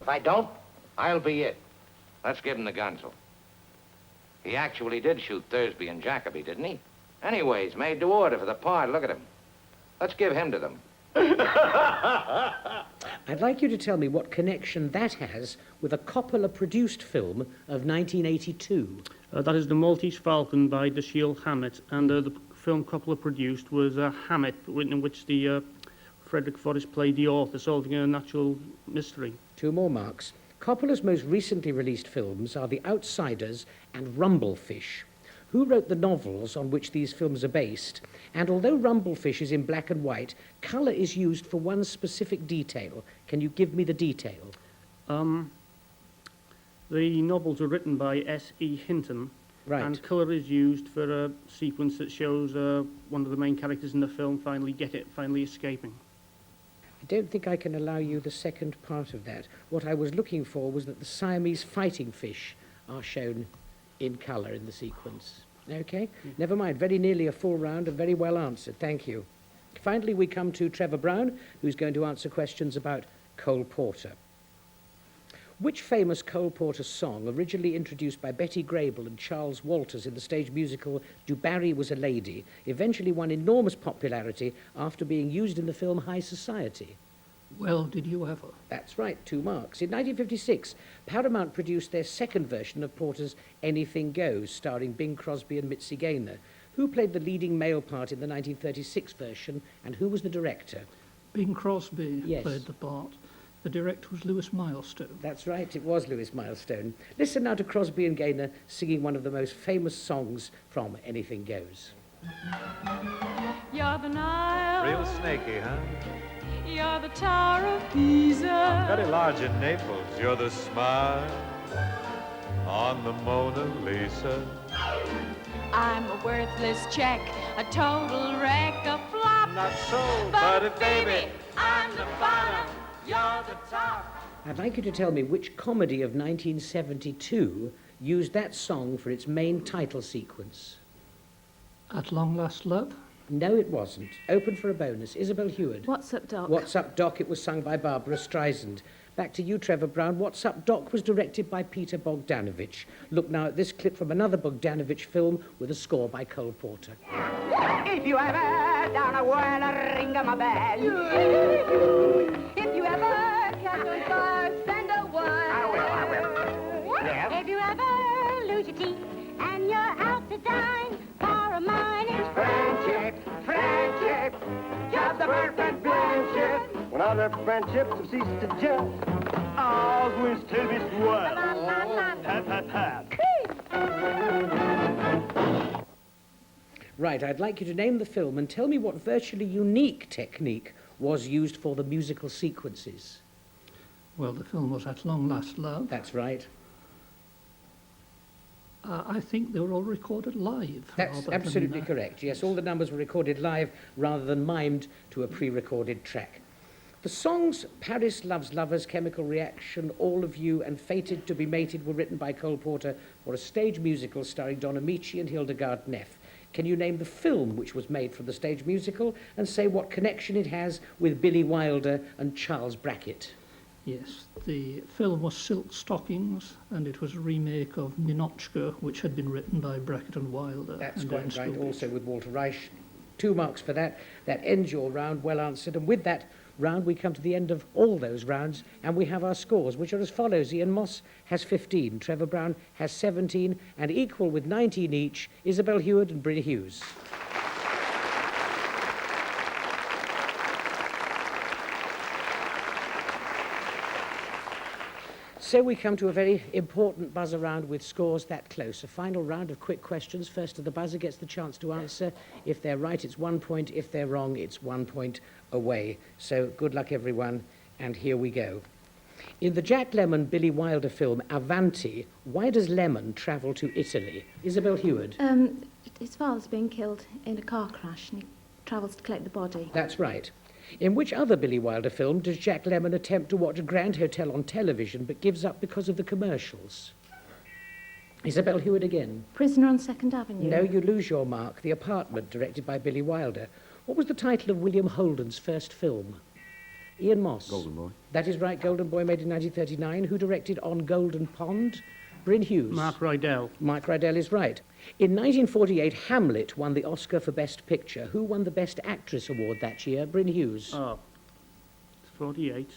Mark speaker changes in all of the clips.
Speaker 1: If I don't, I'll be it. Let's give him the gunsel. He actually did shoot Thursby and Jacoby, didn't he? Anyways, made to order for the part. Look at him. Let's give him to them.
Speaker 2: I'd like you to tell me what connection that has with a Coppola-produced film of 1982.
Speaker 3: That is The Maltese Falcon by Dashiell Hammett, and the film Coppola produced was Hammett, in which the Frederick Forrest played the author, solving a natural mystery.
Speaker 2: 2 more marks. Coppola's most recently released films are The Outsiders and Rumblefish. Who wrote the novels on which these films are based? And although Rumblefish is in black and white, colour is used for one specific detail. Can you give me the detail?
Speaker 3: The novels were written by S.E. Hinton,
Speaker 2: Right.
Speaker 3: and colour is used for a sequence that shows one of the main characters in the film finally escaping.
Speaker 2: I don't think I can allow you the second part of that. What I was looking for was that the Siamese fighting fish are shown in colour in the sequence. Okay? Never mind. Very nearly a full round and very well answered. Thank you. Finally, we come to Trevor Brown, who's going to answer questions about Cole Porter. Which famous Cole Porter song, originally introduced by Betty Grable and Charles Walters in the stage musical Du Barry Was a Lady, eventually won enormous popularity after being used in the film High Society?
Speaker 4: Well, did you ever?
Speaker 2: That's right, 2 marks. In 1956, Paramount produced their second version of Porter's Anything Goes, starring Bing Crosby and Mitzi Gaynor. Who played the leading male part in the 1936 version, and who was the director?
Speaker 4: Bing Crosby
Speaker 2: Yes.
Speaker 4: played the part. The director was Lewis Milestone.
Speaker 2: That's right, it was Lewis Milestone. Listen now to Crosby and Gaynor singing one of the most famous songs from Anything Goes.
Speaker 5: You're the Nile.
Speaker 6: Real snaky, huh?
Speaker 5: You're the Tower of Pisa.
Speaker 6: Very large in Naples. You're the smile on the Mona Lisa.
Speaker 5: I'm a worthless check, a total wreck, a flop.
Speaker 6: Not so,
Speaker 5: But baby, I'm the bottom, you're the top.
Speaker 2: I'd like you to tell me which comedy of 1972 used that song for its main title sequence.
Speaker 4: At Long Last Love?
Speaker 2: No, it wasn't. Open for a bonus. Isabel Heward.
Speaker 7: What's Up, Doc?
Speaker 2: What's Up, Doc? It was sung by Barbara Streisand. Back to you, Trevor Brown. What's Up, Doc was directed by Peter Bogdanovich. Look now at this clip from another Bogdanovich film with a score by Cole Porter.
Speaker 8: If you ever down a whirl, ring my bell. If you ever catch a car, send a word. I will. Yeah. If you ever lose your teeth and you're out to dine, for a mine is friendship, friendship, just the perfect friendship.
Speaker 9: When other friendships have ceased to gel, ours will still be swell. Pat, pat, pat.
Speaker 2: Right, I'd like you to name the film and tell me what virtually unique technique was used for the musical sequences.
Speaker 4: Well, the film was At Long Last Love.
Speaker 2: That's right.
Speaker 4: I think they were all recorded live.
Speaker 2: That's
Speaker 4: rather
Speaker 2: absolutely
Speaker 4: than,
Speaker 2: correct. Yes, all the numbers were recorded live rather than mimed to a pre-recorded track. The songs Paris Loves Lovers, Chemical Reaction, All of You and Fated to be Mated were written by Cole Porter for a stage musical starring Don Amici and Hildegard Neff. Can you name the film which was made from the stage musical and say what connection it has with Billy Wilder and Charles Brackett?
Speaker 4: Yes, the film was Silk Stockings, and it was a remake of Ninochka, which had been written by Brackett and Wilder.
Speaker 2: That's
Speaker 4: and
Speaker 2: quite right,
Speaker 4: Ernst
Speaker 2: also with Walter Reich. 2 marks for that. That ends your round, well answered. And with that round, we come to the end of all those rounds, and we have our scores, which are as follows. Ian Moss has 15, Trevor Brown has 17, and equal with 19 each, Isabel Heward and Bryn Hughes. So we come to a very important buzzer round with scores that close. A final round of quick questions. First to the buzzer gets the chance to answer. If they're right, it's 1 point. If they're wrong, it's 1 point away. So good luck, everyone, and here we go. In the Jack Lemmon, Billy Wilder film Avanti, why does Lemmon travel to Italy? Isabel Heward.
Speaker 7: His father's been killed in a car crash and he travels to collect the body.
Speaker 2: That's right. In which other Billy Wilder film does Jack Lemmon attempt to watch Grand Hotel on television but gives up because of the commercials? Isabel Heward again.
Speaker 7: Prisoner on 2nd Avenue.
Speaker 2: No, you lose your mark. The Apartment, directed by Billy Wilder. What was the title of William Holden's first film? Ian Moss.
Speaker 10: Golden Boy.
Speaker 2: That is right, Golden Boy, made in 1939. Who directed On Golden Pond? Bryn Hughes.
Speaker 3: Mark Rydell.
Speaker 2: Mark Rydell is right. In 1948, Hamlet won the Oscar for Best Picture. Who won the Best Actress award that year? Bryn Hughes.
Speaker 3: Oh, 48.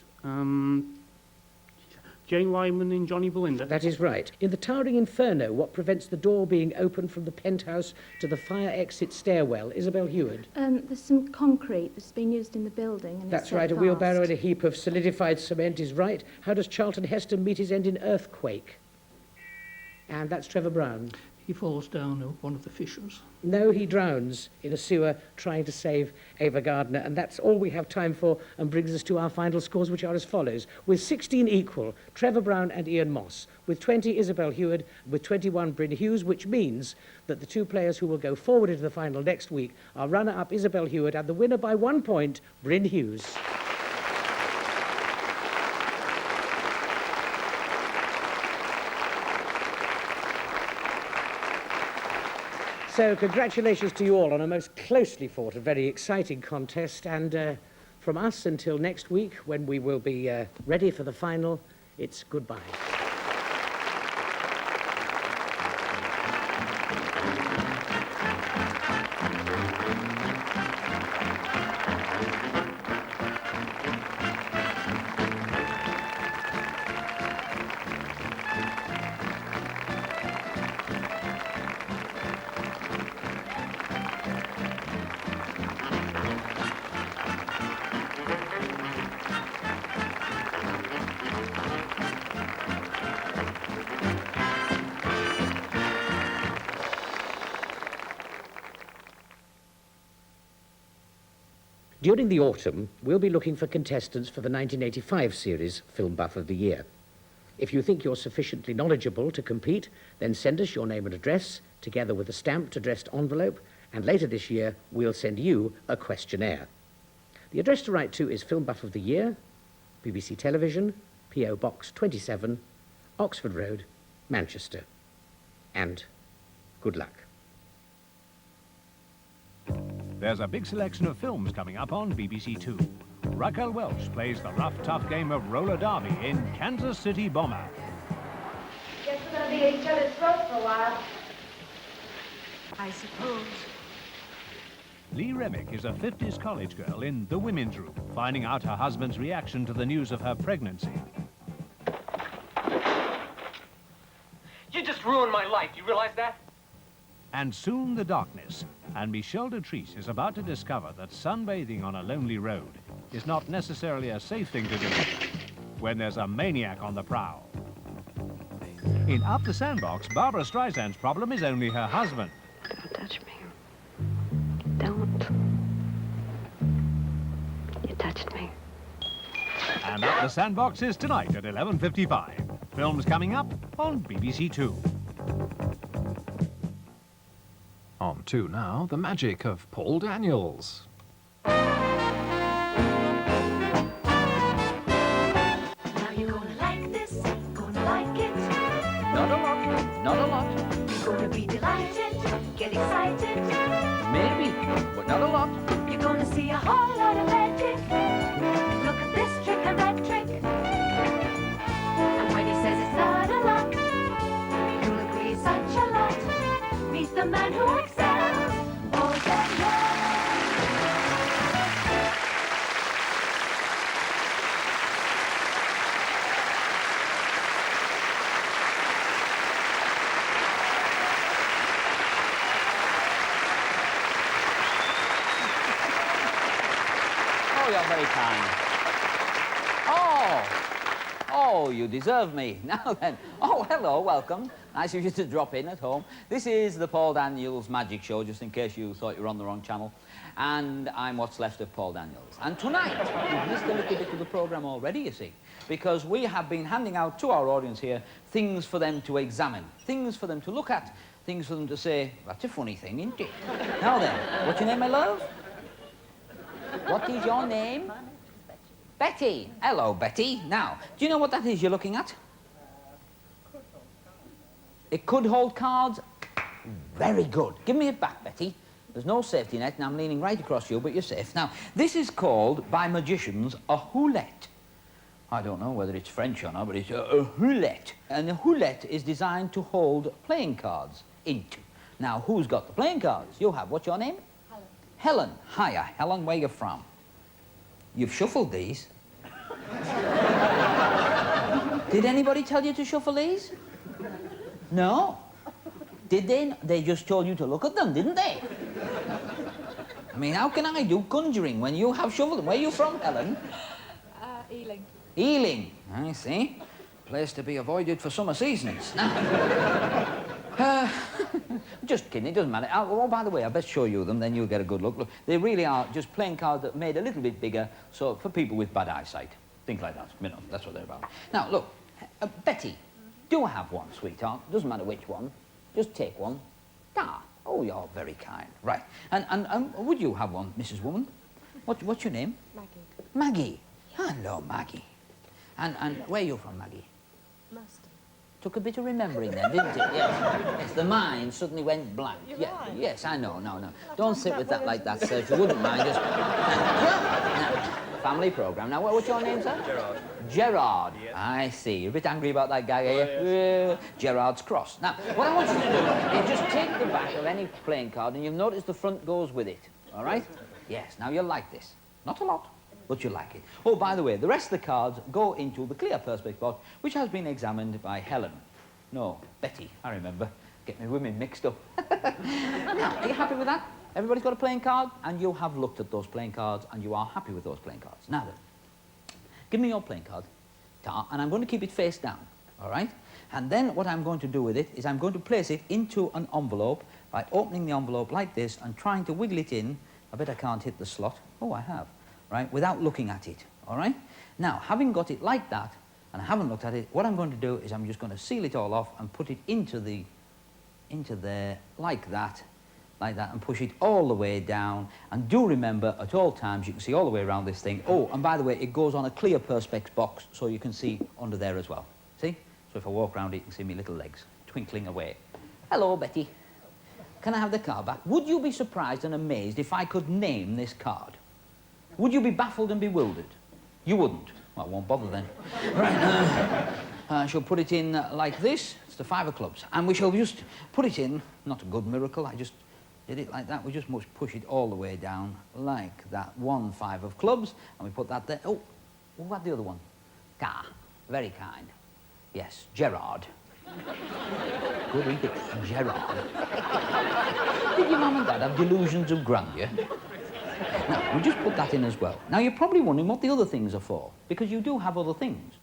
Speaker 3: Jane Wyman in Johnny Belinda.
Speaker 2: That is right. In The Towering Inferno, what prevents the door being opened from the penthouse to the fire exit stairwell? Isabel Heward.
Speaker 7: There's some concrete that's been used in the building. And
Speaker 2: That's
Speaker 7: it's
Speaker 2: right.
Speaker 7: set
Speaker 2: A wheelbarrow
Speaker 7: fast.
Speaker 2: and a heap of solidified cement is right. How does Charlton Heston meet his end in Earthquake? And that's Trevor Brown.
Speaker 4: He falls down one of the fissures.
Speaker 2: No, he drowns in a sewer trying to save Ava Gardner. And that's all we have time for, and brings us to our final scores, which are as follows. With 16 equal, Trevor Brown and Ian Moss. With 20, Isabel Heward. With 21, Bryn Hughes, which means that the two players who will go forward into the final next week are runner-up Isabel Heward and the winner by 1 point, Bryn Hughes. So congratulations to you all on a most closely fought and very exciting contest. And from us until next week, when we will be ready for the final, it's goodbye. During the autumn, we'll be looking for contestants for the 1985 series Film Buff of the Year. If you think you're sufficiently knowledgeable to compete, then send us your name and address, together with a stamped addressed envelope, and later this year, we'll send you a questionnaire. The address to write to is Film Buff of the Year, BBC Television, P.O. Box 27, Oxford Road, Manchester. And good luck.
Speaker 11: There's a big selection of films coming up on BBC2. Raquel Welch plays the rough, tough game of roller derby in Kansas City Bomber.
Speaker 8: Guess we're gonna be at each other's throats for a while.
Speaker 5: I suppose.
Speaker 11: Lee Remick is a 50s college girl in The Women's Room, finding out her husband's reaction to the news of her pregnancy.
Speaker 12: You just ruined my life. You realize that?
Speaker 11: And soon the darkness, and Michel de Treese is about to discover that sunbathing on a lonely road is not necessarily a safe thing to do when there's a maniac on the prowl. In Up the Sandbox, Barbara Streisand's problem is only her husband.
Speaker 13: Don't touch me. Don't. You touched me.
Speaker 11: And Up the Sandbox is tonight at 11:55. Films coming up on BBC2.
Speaker 14: On to now, the magic of Paul Daniels.
Speaker 5: Now you're gonna like this, gonna like it.
Speaker 15: Not a lot, not a lot.
Speaker 5: You're gonna be delighted, get excited.
Speaker 15: Maybe, but not a lot.
Speaker 5: You're gonna see a whole lot of magic. Look at this trick and that trick. And when he says it's not a lot, you'll agree it's such a lot. Meet the man who excels, Paul Daniels.
Speaker 15: Oh, you're very kind. Oh, you deserve me. Now then. Oh, hello, welcome. Nice of you to drop in at home. This is the Paul Daniels Magic Show, just in case you thought you were on the wrong channel. And I'm what's left of Paul Daniels. And tonight, we've missed a little bit of the programme already, you see, because we have been handing out to our audience here things for them to examine, things for them to look at, things for them to say, that's a funny thing, isn't it? Now then, what's your name, my love? What is your name? Betty. Hello, Betty. Now, do you know what that is you're looking at? It could hold cards. Very good. Give me it back, Betty. There's no safety net, and I'm leaning right across you, but you're safe. Now, this is called, by magicians, a houlette. I don't know whether it's French or not, but it's a houlette. And a houlette is designed to hold playing cards into. Now, who's got the playing cards? You have. What's your name? Helen. Hiya, Helen, where you from? You've shuffled these. Did anybody tell you to shuffle these? No? Did they? They just told you to look at them, didn't they? I mean, how can I do conjuring when you have shuffled them? Where are you from, Helen?
Speaker 10: Ealing.
Speaker 15: Ealing. I see. Place to be avoided for summer seasons. Now, just kidding, it doesn't matter. Oh, by the way, I best show you them, then you'll get a good look. Look, they really are just playing cards that are made a little bit bigger, so for people with bad eyesight. Things like that. You know, that's what they're about. Now, look, Betty, do have one, sweetheart. Doesn't matter which one. Just take one. Ah, oh, you're very kind. Right. And would you have one, Mrs. Woman? What's your name?
Speaker 10: Maggie.
Speaker 15: Maggie. Hello, Maggie. And where are you from, Maggie?
Speaker 10: Marston.
Speaker 15: Took a bit of remembering then, didn't it? Yes. Yes, the mind suddenly went blank.
Speaker 10: You're
Speaker 15: Yeah,
Speaker 10: right.
Speaker 15: yes, I know, no. Don't sit with that like that, sir, if you wouldn't mind. Just... Now, family programme. Now, what's your name, sir?
Speaker 12: Gerard.
Speaker 15: Gerard. Yes. I see. You're a bit angry about that guy, are you? Gerard's cross. Now, what I want you to do is just take the back of any playing card and you'll notice the front goes with it. All right? Yes. Now, you'll like this. Not a lot, but you'll like it. Oh, by the way, the rest of the cards go into the clear perspex box, which has been examined by Helen. No, Betty, I remember. Get my women mixed up. Now, are you happy with that? Everybody's got a playing card, and you have looked at those playing cards, and you are happy with those playing cards. Now then, give me your playing card, and I'm going to keep it face down, all right? And then what I'm going to do with it is I'm going to place it into an envelope by opening the envelope like this and trying to wiggle it in. I bet I can't hit the slot. Oh, I have, right? Without looking at it, all right? Now, having got it like that, and I haven't looked at it, what I'm going to do is I'm just going to seal it all off and put it into there, like that, and push it all the way down. And do remember, at all times, you can see all the way around this thing. Oh, and by the way, it goes on a clear perspex box, so you can see under there as well. See? So if I walk around it, you can see my little legs twinkling away. Hello, Betty. Can I have the card back? Would you be surprised and amazed if I could name this card? Would you be baffled and bewildered? You wouldn't. Well, I won't bother then. Right, I shall put it in like this. It's the 5 of clubs. And we shall just put it in, not a good miracle, I just did it like that. We just must push it all the way down like that. 1 5 of clubs, and we put that there. Oh, what the other one? Very kind. Yes, Gerard. Good, read it. Gerard. Did your mum and dad have delusions of grandeur? Now, we just put that in as well. Now, you're probably wondering what the other things are for, because you do have other things.